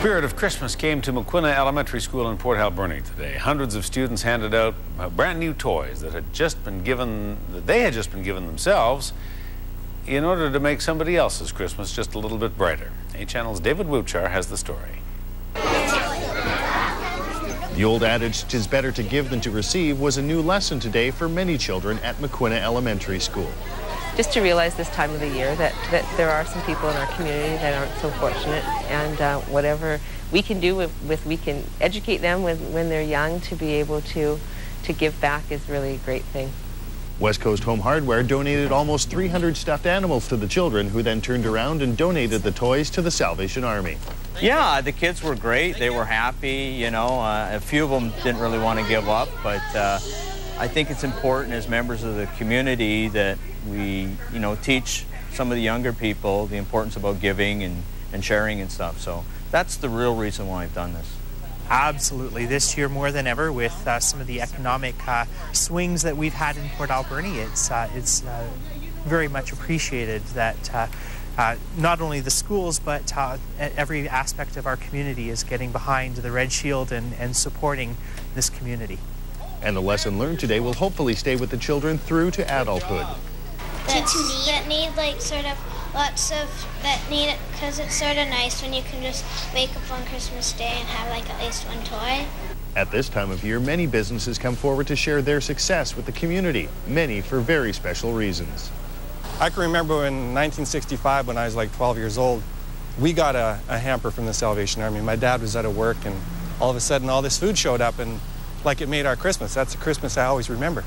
Spirit of Christmas came to McQuina Elementary School in Port Alberni today. Hundreds of students handed out brand new toys that they had just been given themselves in order to make somebody else's Christmas just a little bit brighter. 8 Channel's David Wuchar has the story. The old adage, "'tis better to give than to receive," was a new lesson today for many children at McQuina Elementary School. Just to realize this time of the year that there are some people in our community that aren't so fortunate, and whatever we can do we can educate them when they're young to be able to give back is really a great thing. West Coast Home Hardware donated almost 300 stuffed animals to the children, who then turned around and donated the toys to the Salvation Army. Yeah, the kids were great. They were happy, you know. A few of them didn't really want to give up, but I think it's important as members of the community that we, teach some of the younger people the importance about giving and sharing and stuff. So that's the real reason why I've done this. Absolutely. This year more than ever, with some of the economic swings that we've had in Port Alberni, it's very much appreciated that not only the schools, but every aspect of our community is getting behind the Red Shield and supporting this community. And the lesson learned today will hopefully stay with the children through to adulthood. That need lots of it, because it's sort of nice when you can just wake up on Christmas Day and have at least one toy. At this time of year, many businesses come forward to share their success with the community, many for very special reasons. I can remember in 1965, when I was 12 years old, we got a hamper from the Salvation Army. My dad was out of work, and all of a sudden all this food showed up, and it made our Christmas. That's the Christmas I always remember.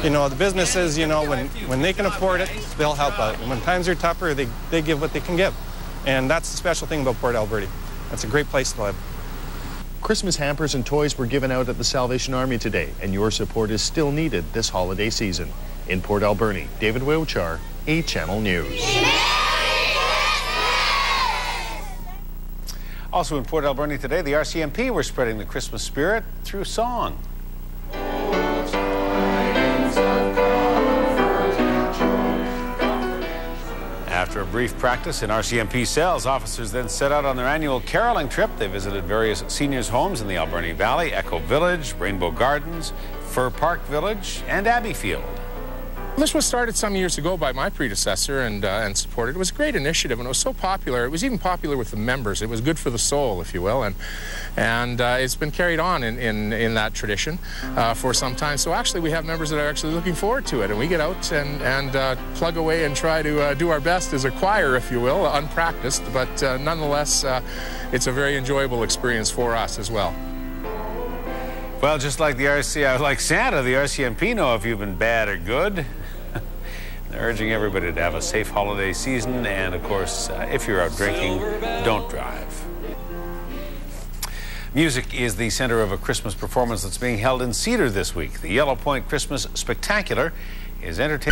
The businesses, when they can afford it, they'll help out. And when times are tougher, they give what they can give. And that's the special thing about Port Alberni. That's a great place to live. Christmas hampers and toys were given out at the Salvation Army today, and your support is still needed this holiday season. In Port Alberni, David Wuchar, 8 Channel News. Also in Port Alberni today, the RCMP were spreading the Christmas spirit through song. After a brief practice in RCMP cells, officers then set out on their annual caroling trip. They visited various seniors' homes in the Alberni Valley, Echo Village, Rainbow Gardens, Fir Park Village, and Abbeyfield. This was started some years ago by my predecessor and supported. It was a great initiative, and it was so popular. It was even popular with the members. It was good for the soul, if you will, and it's been carried on in that tradition for some time. So actually, we have members that are actually looking forward to it, and we get out and plug away and try to do our best as a choir, if you will, unpracticed, but nonetheless, it's a very enjoyable experience for us as well. Well, just like like Santa, the RCMP know if you've been bad or good. They're urging everybody to have a safe holiday season, and of course, if you're out drinking, don't drive. Music is the center of a Christmas performance that's being held in Cedar this week. The Yellow Point Christmas Spectacular is entertaining.